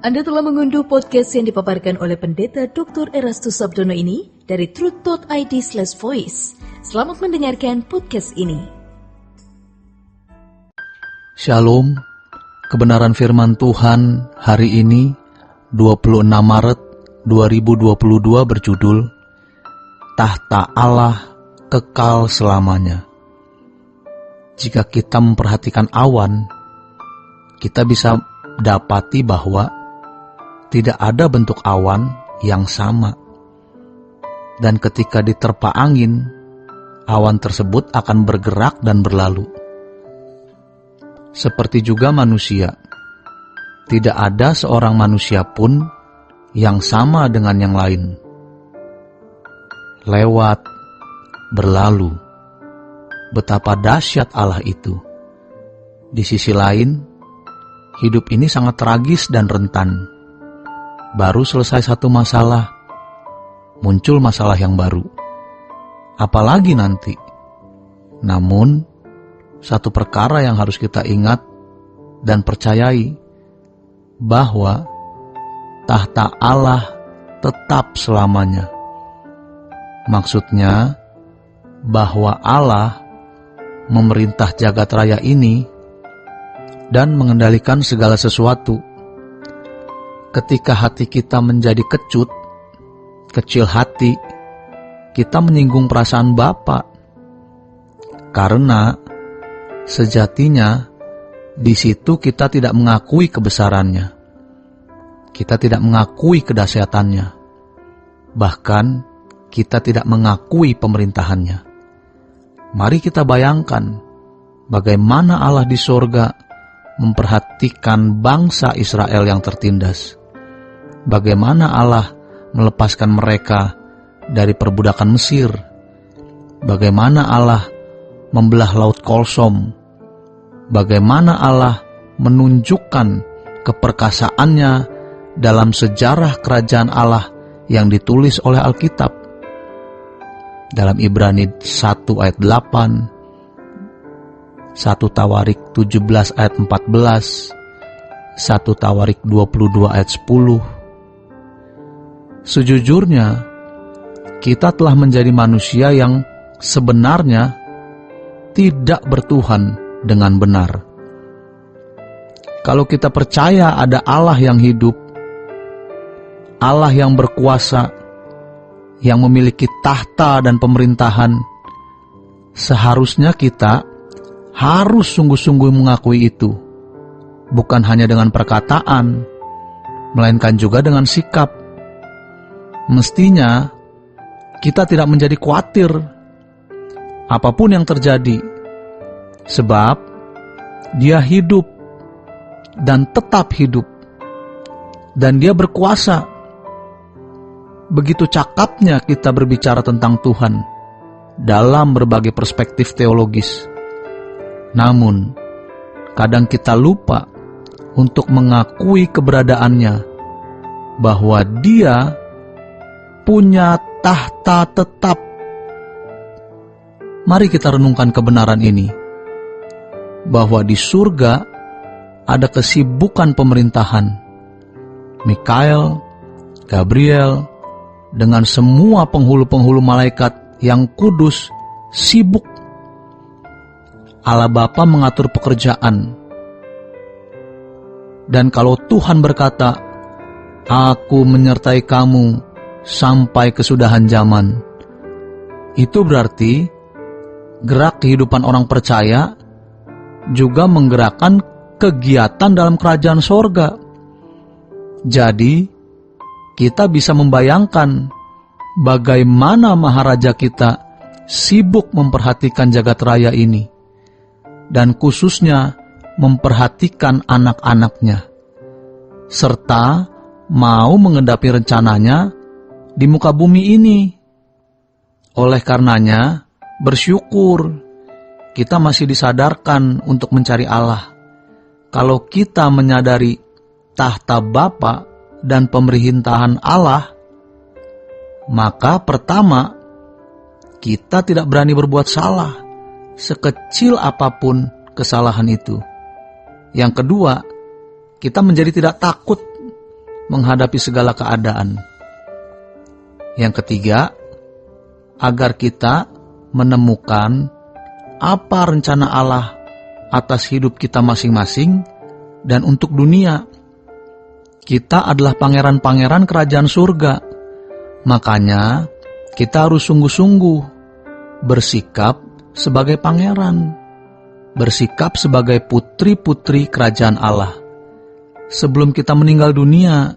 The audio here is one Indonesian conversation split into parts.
Anda telah mengunduh podcast yang dipaparkan oleh Pendeta Dr. Erastus Sabdono ini dari truth.id/voice. Selamat mendengarkan podcast ini. Shalom, kebenaran firman Tuhan hari ini 26 Maret 2022 berjudul Tahta Allah Kekal Selamanya. Jika kita memperhatikan awan, kita bisa dapati bahwa tidak ada bentuk awan yang sama. Dan ketika diterpa angin, awan tersebut akan bergerak dan berlalu. Seperti juga manusia, tidak ada seorang manusia pun yang sama dengan yang lain. Lewat, berlalu. Betapa dahsyat Allah itu. Di sisi lain, hidup ini sangat tragis dan rentan. Baru selesai satu masalah, muncul masalah yang baru. Apalagi nanti. Namun, satu perkara yang harus kita ingat dan percayai, bahwa tahta Allah tetap selamanya. Maksudnya, bahwa Allah memerintah jagat raya ini dan mengendalikan segala sesuatu. Ketika hati kita menjadi kecut, kecil hati, kita menyinggung perasaan Bapa. Karena sejatinya di situ kita tidak mengakui kebesarannya. Kita tidak mengakui kedahsyatannya. Bahkan kita tidak mengakui pemerintahannya. Mari kita bayangkan bagaimana Allah di sorga memperhatikan bangsa Israel yang tertindas. Bagaimana Allah melepaskan mereka dari perbudakan Mesir. Bagaimana Allah membelah Laut Kolsom. Bagaimana Allah menunjukkan keperkasaannya dalam sejarah kerajaan Allah yang ditulis oleh Alkitab. Dalam Ibrani 1 ayat 8, 1 Tawarik 17 ayat 14, 1 Tawarik 22 ayat 10. Sejujurnya, kita telah menjadi manusia yang sebenarnya tidak bertuhan dengan benar. Kalau kita percaya ada Allah yang hidup, Allah yang berkuasa, yang memiliki tahta dan pemerintahan, seharusnya kita harus sungguh-sungguh mengakui itu. Bukan hanya dengan perkataan, melainkan juga dengan sikap. Mestinya kita tidak menjadi khawatir apapun yang terjadi, sebab Dia hidup dan tetap hidup, dan Dia berkuasa. Begitu cakapnya kita berbicara tentang Tuhan dalam berbagai perspektif teologis. Namun, kadang kita lupa untuk mengakui keberadaannya, bahwa Dia punya tahta tetap. Mari kita renungkan kebenaran ini, bahwa di surga ada kesibukan pemerintahan. Mikael, Gabriel, dengan semua penghulu-penghulu malaikat yang kudus sibuk. Allah Bapa mengatur pekerjaan. Dan kalau Tuhan berkata, "Aku menyertai kamu sampai kesudahan zaman," itu berarti gerak kehidupan orang percaya juga menggerakkan kegiatan dalam kerajaan sorga. Jadi, kita bisa membayangkan bagaimana maharaja kita sibuk memperhatikan jagat raya ini, dan khususnya memperhatikan anak-anaknya, serta mau mengendapi rencananya di muka bumi ini. Oleh karenanya, bersyukur kita masih disadarkan untuk mencari Allah. Kalau kita menyadari tahta Bapa dan pemerintahan Allah, maka pertama, kita tidak berani berbuat salah, sekecil apapun kesalahan itu. Yang kedua, kita menjadi tidak takut menghadapi segala keadaan. Yang ketiga, agar kita menemukan apa rencana Allah atas hidup kita masing-masing dan untuk dunia. Kita adalah pangeran-pangeran kerajaan surga. Makanya kita harus sungguh-sungguh bersikap sebagai pangeran, bersikap sebagai putri-putri kerajaan Allah. Sebelum kita meninggal dunia,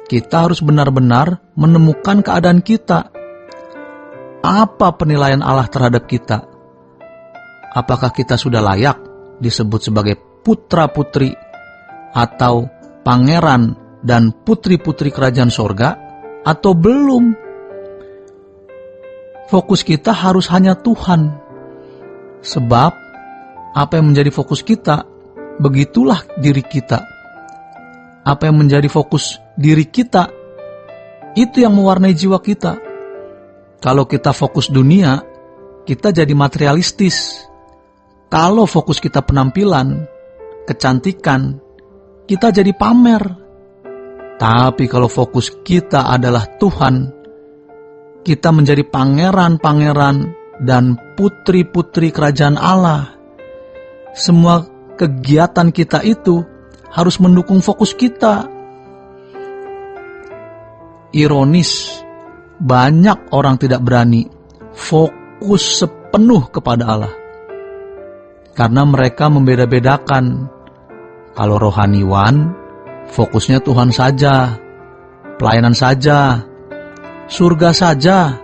kita harus benar-benar menemukan keadaan kita. Apa penilaian Allah terhadap kita? Apakah kita sudah layak disebut sebagai putra-putri atau pangeran dan putri-putri kerajaan sorga, atau belum? Fokus kita harus hanya Tuhan. Sebab apa yang menjadi fokus kita, begitulah diri kita. Apa yang menjadi fokus diri kita, itu yang mewarnai jiwa kita. Kalau kita fokus dunia, kita jadi materialistis. Kalau fokus kita penampilan, kecantikan, kita jadi pamer. Tapi kalau fokus kita adalah Tuhan, kita menjadi pangeran-pangeran dan putri-putri kerajaan Allah. Semua kegiatan kita itu harus mendukung fokus kita. Ironis, banyak orang tidak berani fokus sepenuh kepada Allah. Karena mereka membeda-bedakan. Kalau rohaniwan, fokusnya Tuhan saja, pelayanan saja, surga saja.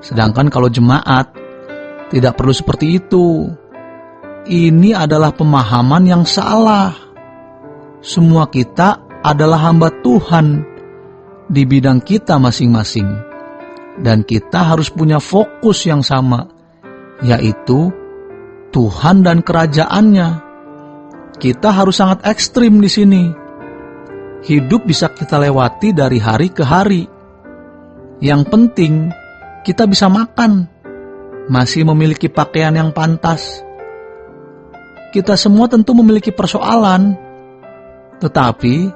Sedangkan kalau jemaat, tidak perlu seperti itu. Ini adalah pemahaman yang salah. Semua kita adalah hamba Tuhan di bidang kita masing-masing. Dan kita harus punya fokus yang sama, yaitu Tuhan dan kerajaannya. Kita harus sangat ekstrim di sini. Hidup bisa kita lewati dari hari ke hari. Yang penting, kita bisa makan, masih memiliki pakaian yang pantas. Kita semua tentu memiliki persoalan, tetapi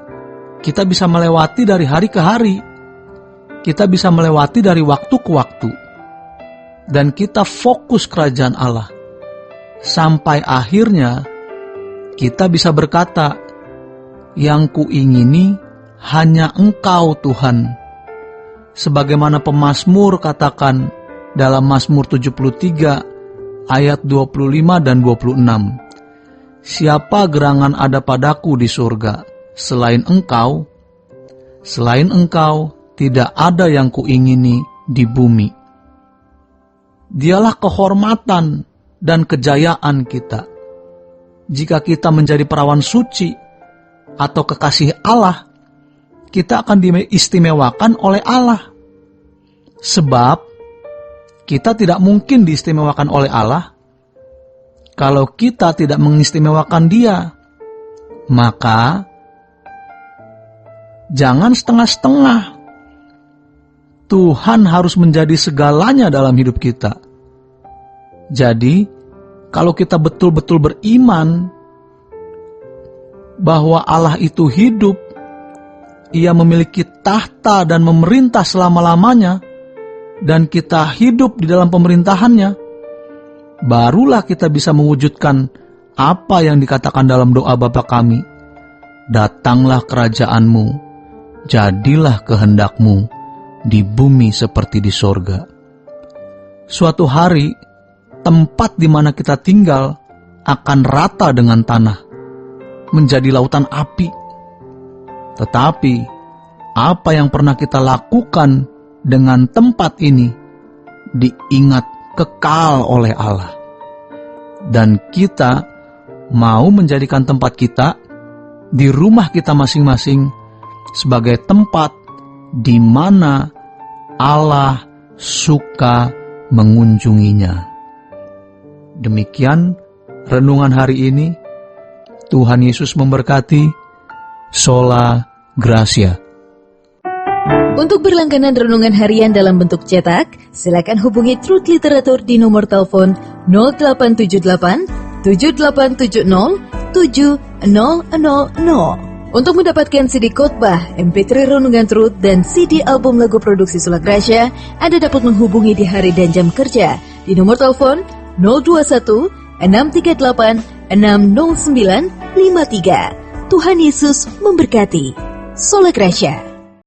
kita bisa melewati dari hari ke hari. Kita bisa melewati dari waktu ke waktu. Dan kita fokus kerajaan Allah. Sampai akhirnya kita bisa berkata, yang kuingini hanya Engkau Tuhan. Sebagaimana pemazmur katakan dalam Mazmur 73 ayat 25 dan 26. Siapa gerangan ada padaku di surga selain Engkau? Selain Engkau tidak ada yang kuingini di bumi. Dialah kehormatan dan kejayaan kita. Jika kita menjadi perawan suci atau kekasih Allah, kita akan diistimewakan oleh Allah. Sebab kita tidak mungkin diistimewakan oleh Allah kalau kita tidak mengistimewakan Dia. Maka jangan setengah-setengah. Tuhan harus menjadi segalanya dalam hidup kita. Jadi, kalau kita betul-betul beriman bahwa Allah itu hidup, Ia memiliki tahta dan memerintah selama-lamanya, dan kita hidup di dalam pemerintahannya, barulah kita bisa mewujudkan apa yang dikatakan dalam doa Bapa kami. Datanglah kerajaan-Mu, jadilah kehendak-Mu di bumi seperti di sorga. Suatu hari, tempat di mana kita tinggal akan rata dengan tanah, menjadi lautan api. Tetapi, apa yang pernah kita lakukan dengan tempat ini diingat kekal oleh Allah. Dan kita mau menjadikan tempat kita di rumah kita masing-masing sebagai tempat di mana Allah suka mengunjunginya. Demikian renungan hari ini. Tuhan Yesus memberkati. Sola Gracia. Untuk berlangganan renungan harian dalam bentuk cetak, silakan hubungi Truth Literatur di nomor telepon 0878 7870 7000. Untuk mendapatkan CD khotbah, MP3 Renungan Truth, dan CD album lagu produksi Sulak Rasya, Anda dapat menghubungi di hari dan jam kerja di nomor telepon 021 638 60953. Tuhan Yesus memberkati. Sulak Rasya.